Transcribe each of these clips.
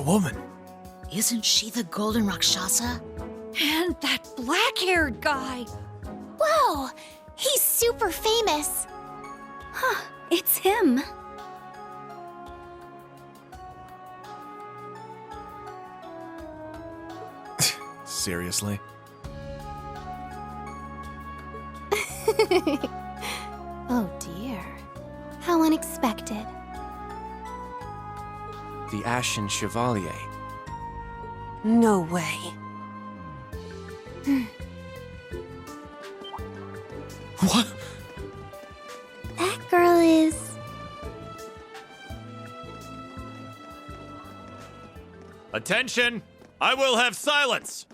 woman. Isn't she the Golden Rakshasa? And that black-haired guy. Whoa! He's super famous. Huh, it's him. Seriously? Oh dear. How unexpected. The Ashen Chevalier. No way. What? That girl is... Attention! I will have silence!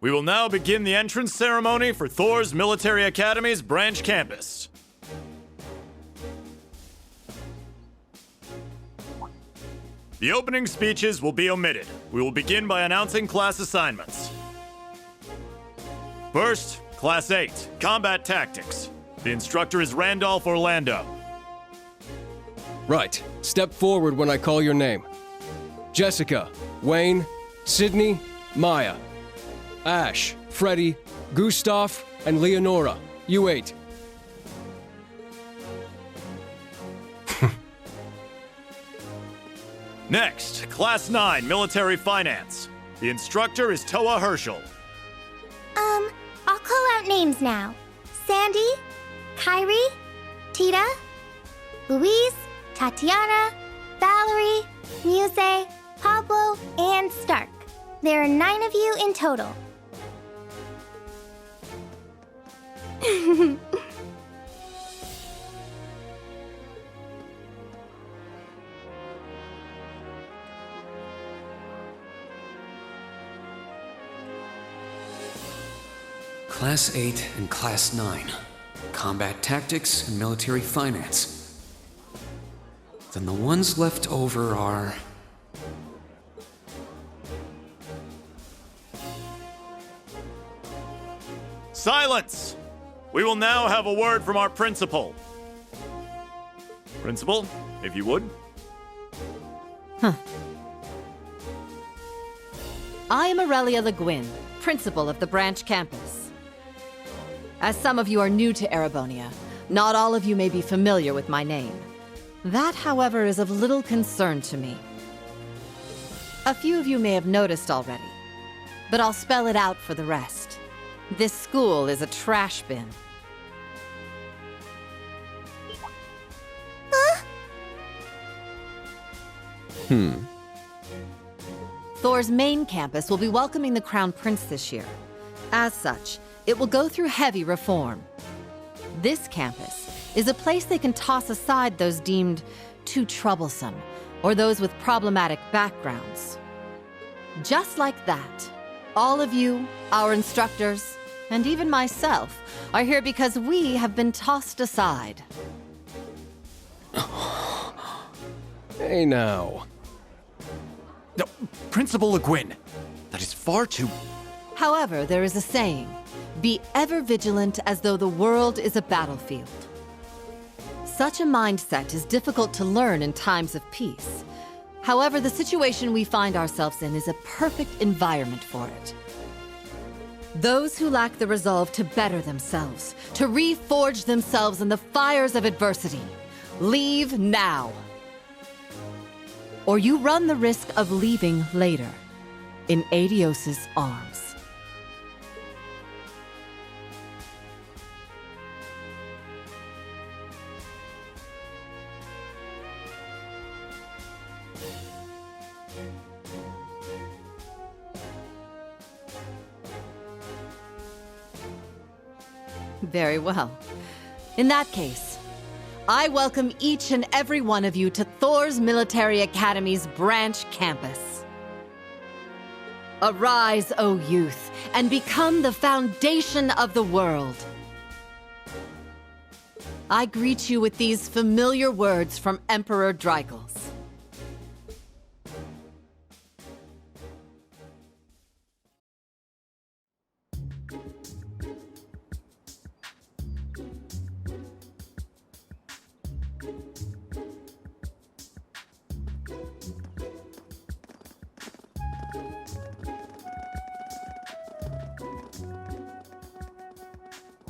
We will now begin the entrance ceremony for Thor's Military Academy's branch campus. The opening speeches will be omitted. We will begin by announcing class assignments. First, Class 8, Combat Tactics. The instructor is Randolph Orlando. Right. Step forward when I call your name. Jessica, Wayne, Sydney, Maya. Ash, Freddy, Gustav, and Leonora. You 8. Next, Class 9, Military Finance. The instructor is Toa Herschel. I'll call out names now. Sandy, Kyrie, Tita, Louise, Tatiana, Valerie, Muse, Pablo, and Stark. There are 9 of you in total. Class 8 and Class 9. Combat Tactics and Military Finance. Then the ones left over are... Silence! We will now have a word from our principal. Principal, if you would. I am Aurelia Le Guin, principal of the branch campus. As some of you are new to Erebonia, not all of you may be familiar with my name. That, however, is of little concern to me. A few of you may have noticed already, but I'll spell it out for the rest. This school is a trash bin. Thor's main campus will be welcoming the Crown Prince this year. As such, it will go through heavy reform. This campus is a place they can toss aside those deemed too troublesome, or those with problematic backgrounds. Just like that, all of you, our instructors, and even myself, are here because we have been tossed aside. Hey now. No, Principal Le Guin, that is far too... However, there is a saying, be ever vigilant as though the world is a battlefield. Such a mindset is difficult to learn in times of peace. However, the situation we find ourselves in is a perfect environment for it. Those who lack the resolve to better themselves, to reforge themselves in the fires of adversity, leave now. Or you run the risk of leaving later, in Aidios's arms. Very well. In that case, I welcome each and every one of you to Thor's Military Academy's branch campus. Arise, O youth, and become the foundation of the world. I greet you with these familiar words from Emperor Dreikels.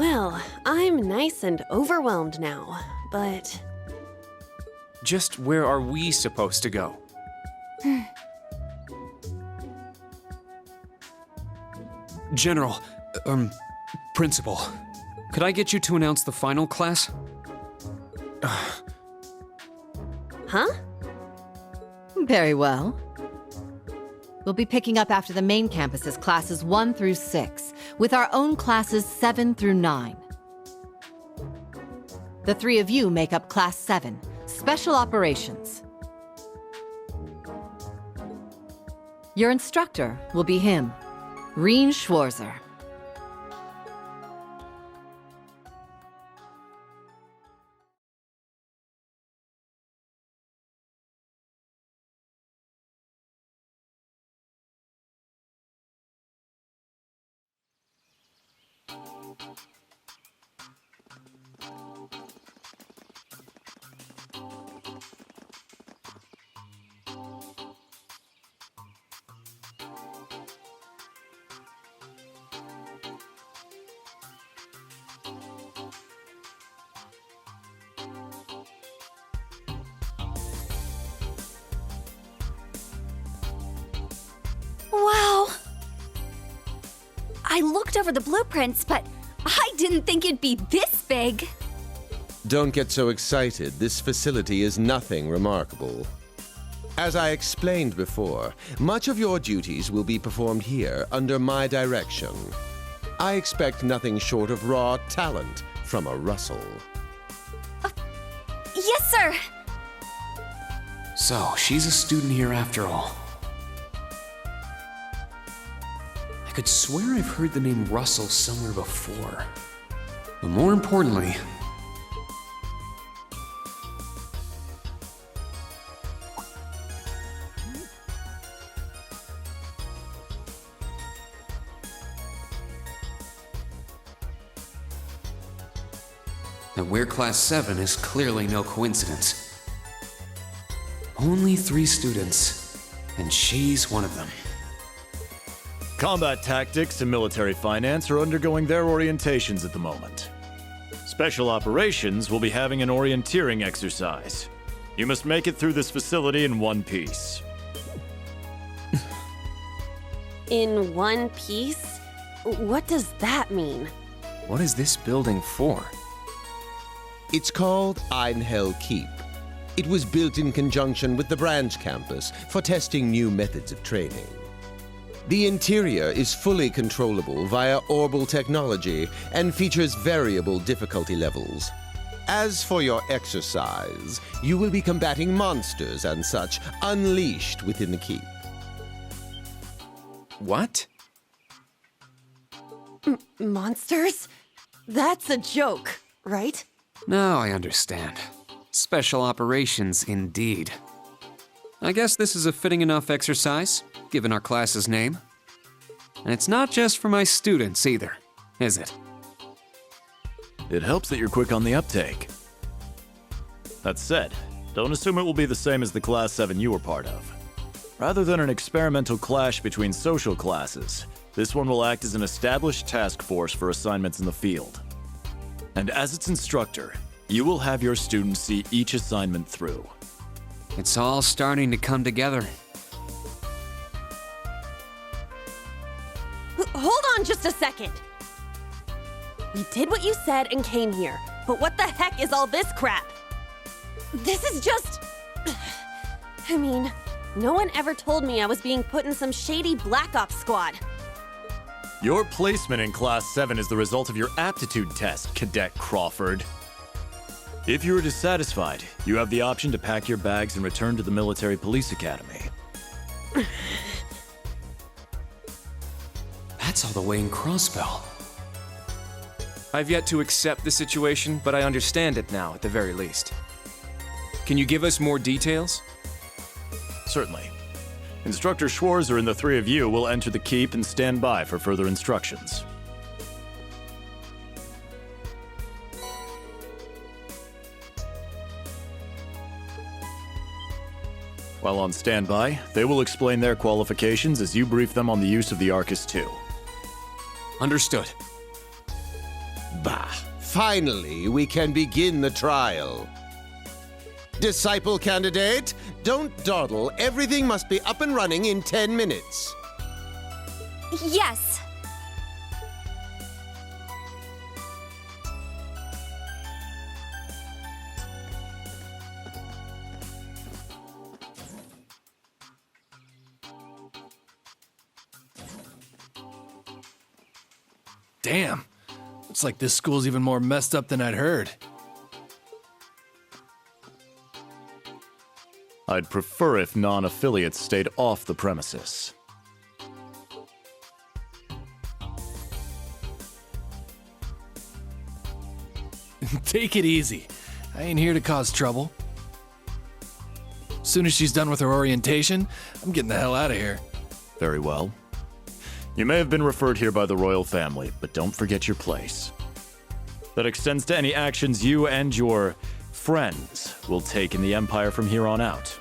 Well, I'm nice and overwhelmed now, but... Just where are we supposed to go? General, Principal, could I get you to announce the final class? Huh? Very well. We'll be picking up after the main campus's classes 1 through 6, with our own classes 7 through 9. The 3 of you make up Class 7, Special Operations. Your instructor will be him, Reen Schwarzer. Wow! I looked over the blueprints, but I didn't think it'd be this big. Don't get so excited. This facility is nothing remarkable. As I explained before, much of your duties will be performed here under my direction. I expect nothing short of raw talent from a Russell. Yes, sir! So, she's a student here after all. I could swear I've heard the name Russell somewhere before. But more importantly, that we're Class 7 is clearly no coincidence. Only 3 students, and she's one of them. Combat tactics and military finance are undergoing their orientations at the moment. Special operations will be having an orienteering exercise. You must make it through this facility in one piece. In one piece? What does that mean? What is this building for? It's called Einhell Keep. It was built in conjunction with the branch campus for testing new methods of training. The interior is fully controllable via Orbal technology and features variable difficulty levels. As for your exercise, you will be combating monsters and such unleashed within the keep. What? Monsters? That's a joke, right? Now I understand. Special operations indeed. I guess this is a fitting enough exercise, given our class's name. And it's not just for my students either, is it? It helps that you're quick on the uptake. That said, don't assume it will be the same as the Class 7 you were part of. Rather than an experimental clash between social classes, this one will act as an established task force for assignments in the field. And as its instructor, you will have your students see each assignment through. It's all starting to come together. Hold on just a second! We did what you said and came here, but what the heck is all this crap? This is just... I mean, no one ever told me I was being put in some shady Black Ops squad. Your placement in Class 7 is the result of your aptitude test, Cadet Crawford. If you are dissatisfied, you have the option to pack your bags and return to the Military Police Academy. That's all the way in Crossbell. I've yet to accept the situation, but I understand it now, at the very least. Can you give us more details? Certainly. Instructor Schwarzer and the 3 of you will enter the keep and stand by for further instructions. While on standby, they will explain their qualifications as you brief them on the use of the Arcus II. Understood. Bah! Finally, we can begin the trial. Disciple candidate, don't dawdle. Everything must be up and running in 10 minutes. Yes. Damn. Looks like this school's even more messed up than I'd heard. I'd prefer if non-affiliates stayed off the premises. Take it easy. I ain't here to cause trouble. Soon as she's done with her orientation, I'm getting the hell out of here. Very well. You may have been referred here by the royal family, but don't forget your place. That extends to any actions you and your friends will take in the Empire from here on out.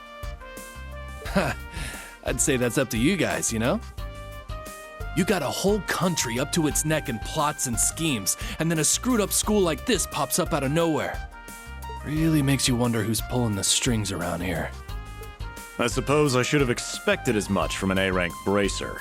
I'd say that's up to you guys, you know? You got a whole country up to its neck in plots and schemes, and then a screwed up school like this pops up out of nowhere. Really makes you wonder who's pulling the strings around here. I suppose I should have expected as much from an A-rank bracer.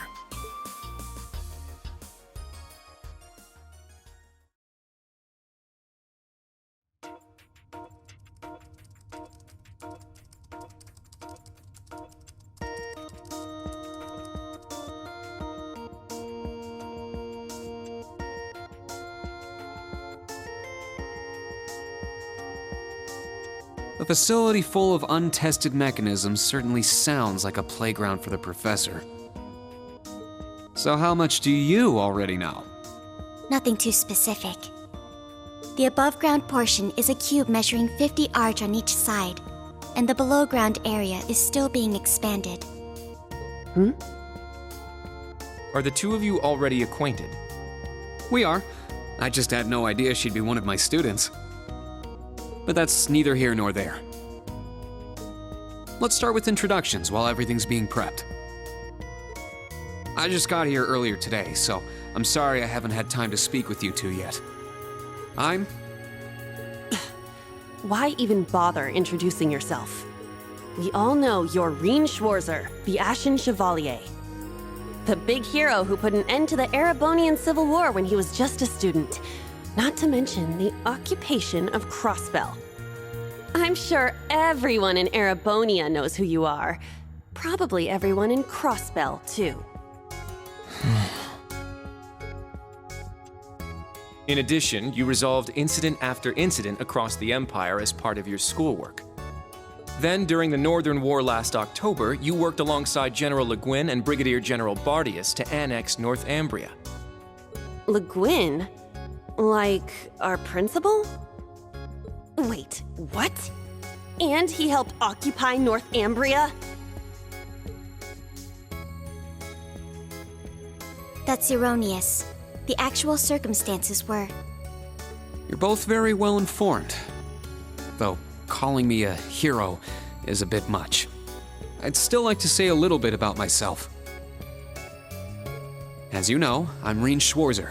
A facility full of untested mechanisms certainly sounds like a playground for the professor. So how much do you already know? Nothing too specific. The above-ground portion is a cube measuring 50 arch on each side, and the below-ground area is still being expanded. Are the two of you already acquainted? We are. I just had no idea she'd be one of my students. But that's neither here nor there. Let's start with introductions while everything's being prepped. I just got here earlier today, so I'm sorry I haven't had time to speak with you two yet. I'm... Why even bother introducing yourself? We all know you're Reen Schwarzer, the Ashen Chevalier. The big hero who put an end to the Erebonian Civil War when he was just a student. Not to mention the occupation of Crossbell. I'm sure everyone in Erebonia knows who you are. Probably everyone in Crossbell, too. In addition, you resolved incident after incident across the Empire as part of your schoolwork. Then, during the Northern War last October, you worked alongside General Le Guin and Brigadier General Bardius to annex Northumbria. Le Guin? Like, our principal? Wait, what? And he helped occupy Northumbria? That's erroneous. The actual circumstances were... You're both very well informed. Though calling me a hero is a bit much. I'd still like to say a little bit about myself. As you know, I'm Reen Schwarzer.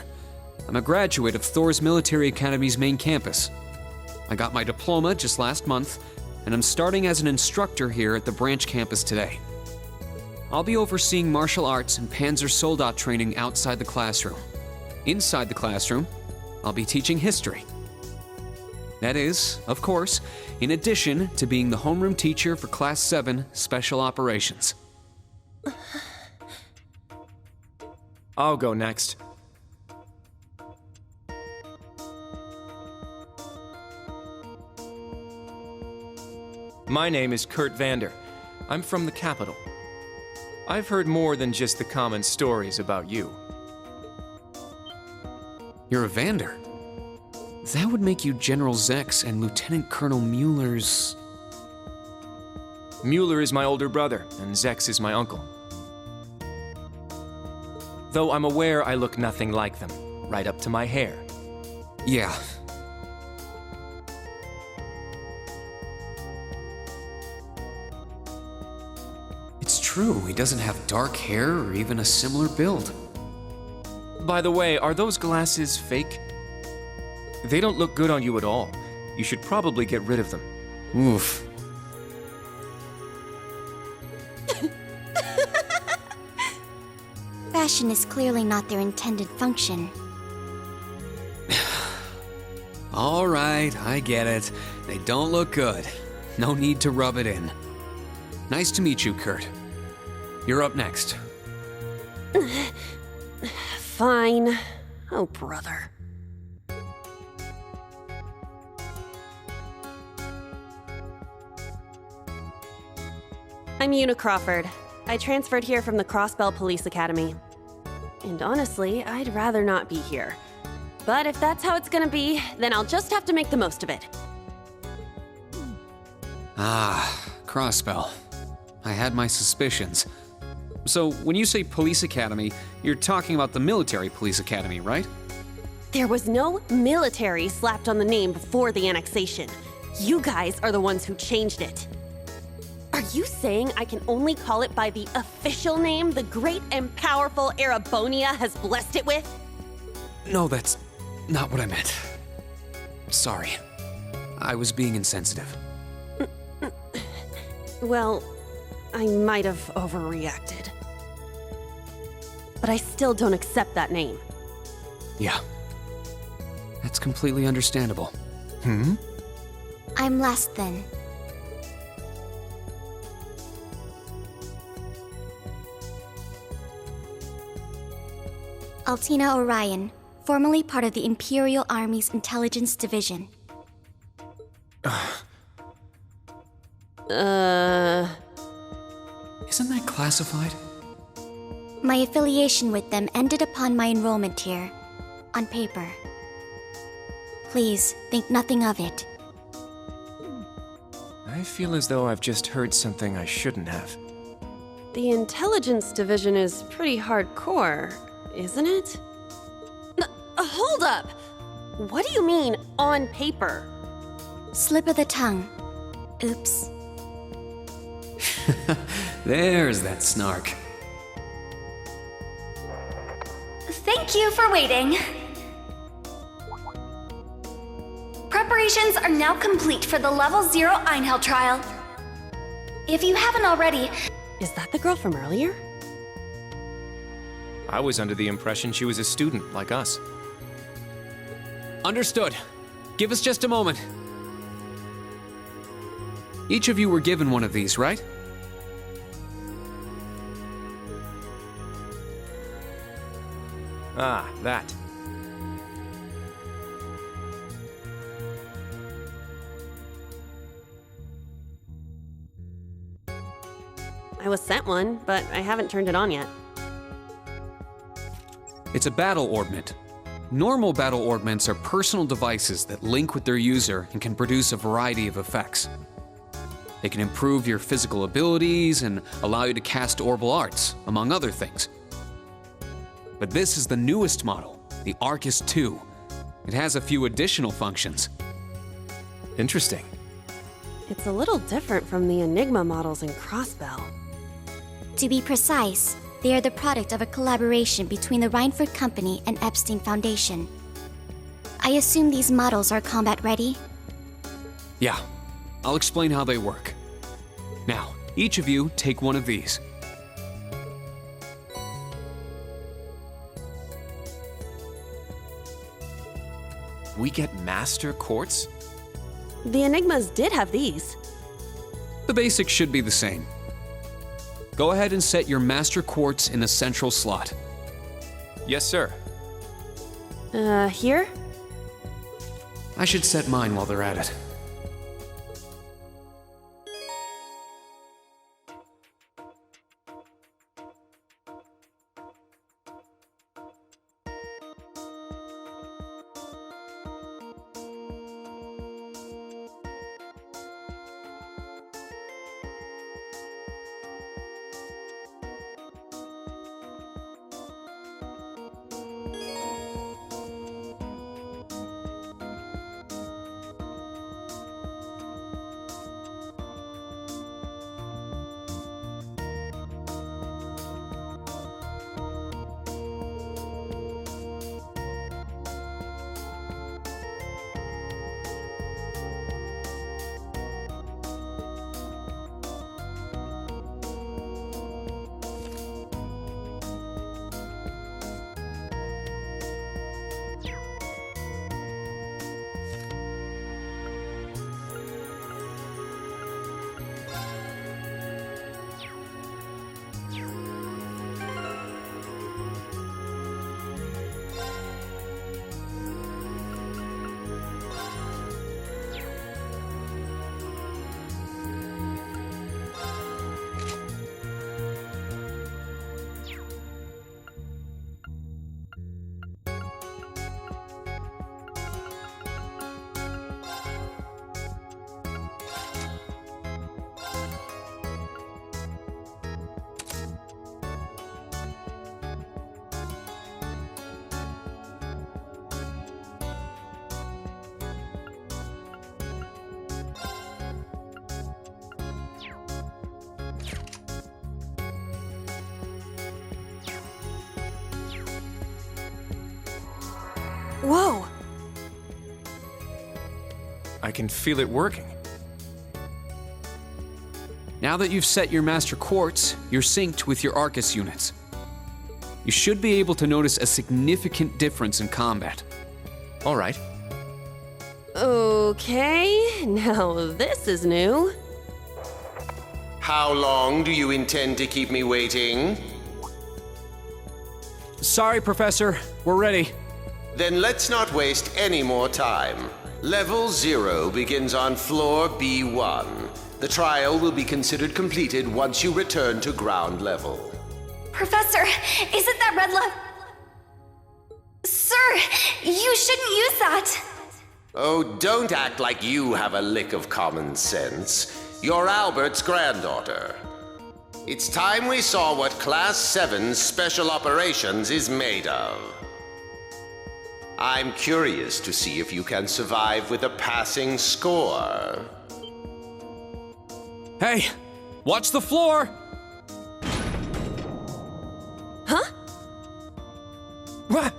I'm a graduate of Thor's Military Academy's main campus. I got my diploma just last month, and I'm starting as an instructor here at the branch campus today. I'll be overseeing martial arts and Panzer Soldat training outside the classroom. Inside the classroom, I'll be teaching history. That is, of course, in addition to being the homeroom teacher for Class 7 Special Operations. I'll go next. My name is Kurt Vander. I'm from the capital. I've heard more than just the common stories about you. You're a Vander. That would make you General Zex and Lieutenant Colonel Mueller's... Mueller is my older brother, and Zex is my uncle. Though I'm aware I look nothing like them, right up to my hair. Yeah. It's true, he doesn't have dark hair or even a similar build. By the way, are those glasses fake? They don't look good on you at all. You should probably get rid of them. Oof. Fashion is clearly not their intended function. All right, I get it. They don't look good. No need to rub it in. Nice to meet you, Kurt. You're up next. Fine. Oh, brother. I'm Una Crawford. I transferred here from the Crossbell Police Academy. And honestly, I'd rather not be here. But if that's how it's gonna be, then I'll just have to make the most of it. Ah, Crossbell. I had my suspicions. So, when you say police academy, you're talking about the military police academy, right? There was no military slapped on the name before the annexation. You guys are the ones who changed it. Are you saying I can only call it by the official name the great and powerful Erebonia has blessed it with? No, that's not what I meant. Sorry. I was being insensitive. Well, I might have overreacted. But I still don't accept that name. Yeah. That's completely understandable. I'm last then. Altina Orion, formerly part of the Imperial Army's Intelligence Division. Isn't that classified? My affiliation with them ended upon my enrollment here, on paper. Please, think nothing of it. I feel as though I've just heard something I shouldn't have. The Intelligence Division is pretty hardcore, isn't it? Hold up! What do you mean, on paper? Slip of the tongue. Oops. There's that snark. Thank you for waiting. Preparations are now complete for the Level 0 Einhell trial. If you haven't already... Is that the girl from earlier? I was under the impression she was a student like us. Understood. Give us just a moment. Each of you were given one of these, right? Ah, that. I was sent one, but I haven't turned it on yet. It's a battle orbment. Normal battle orbments are personal devices that link with their user and can produce a variety of effects. They can improve your physical abilities and allow you to cast orbal arts, among other things. But this is the newest model, the Arcus 2. It has a few additional functions. Interesting. It's a little different from the Enigma models in Crossbell. To be precise, they are the product of a collaboration between the Reinford Company and Epstein Foundation. I assume these models are combat ready? Yeah, I'll explain how they work. Now, each of you take one of these. We get Master Quartz? The Enigmas did have these. The basics should be the same. Go ahead and set your Master Quartz in the central slot. Yes, sir. Here? I should set mine while they're at it. Whoa! I can feel it working. Now that you've set your Master Quartz, you're synced with your Arcus units. You should be able to notice a significant difference in combat. All right. Okay, now this is new. How long do you intend to keep me waiting? Sorry, Professor. We're ready. Then let's not waste any more time. Level 0 begins on floor B1. The trial will be considered completed once you return to ground level. Professor, isn't that red love? Sir, you shouldn't use that. Oh, don't act like you have a lick of common sense. You're Albert's granddaughter. It's time we saw what Class 7's Special Operations is made of. I'm curious to see if you can survive with a passing score. Hey, watch the floor! Huh? What?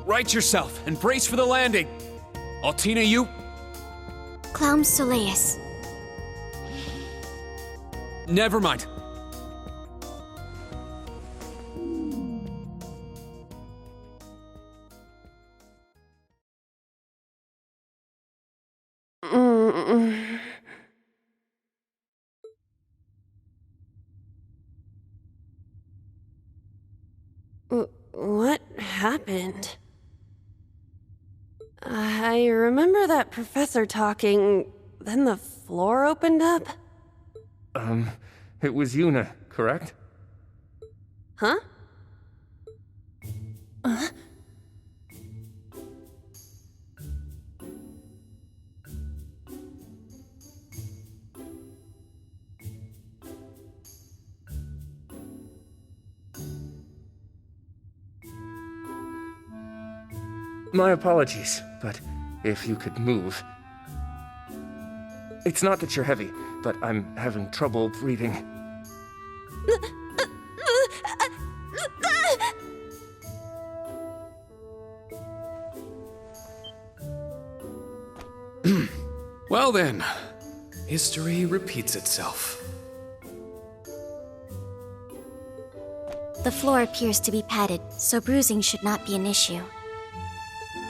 Right yourself and brace for the landing. Altina, you? Clown Soleus. Never mind. What happened? I remember that professor talking, then the floor opened up. It was Yuna, correct? Huh? My apologies, but if you could move. It's not that you're heavy, but I'm having trouble breathing. Well then, history repeats itself. The floor appears to be padded, so bruising should not be an issue.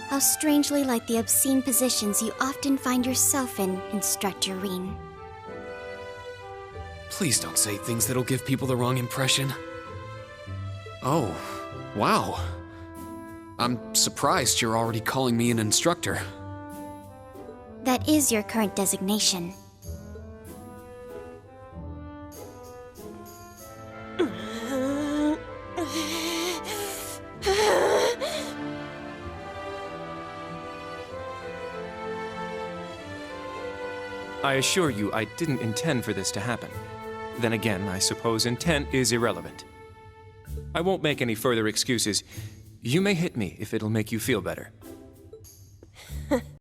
How strangely like the obscene positions you often find yourself in, Instructor Reen. Please don't say things that'll give people the wrong impression. Oh, wow. I'm surprised you're already calling me an instructor. That is your current designation. I assure you, I didn't intend for this to happen. Then again, I suppose intent is irrelevant. I won't make any further excuses. You may hit me if it'll make you feel better.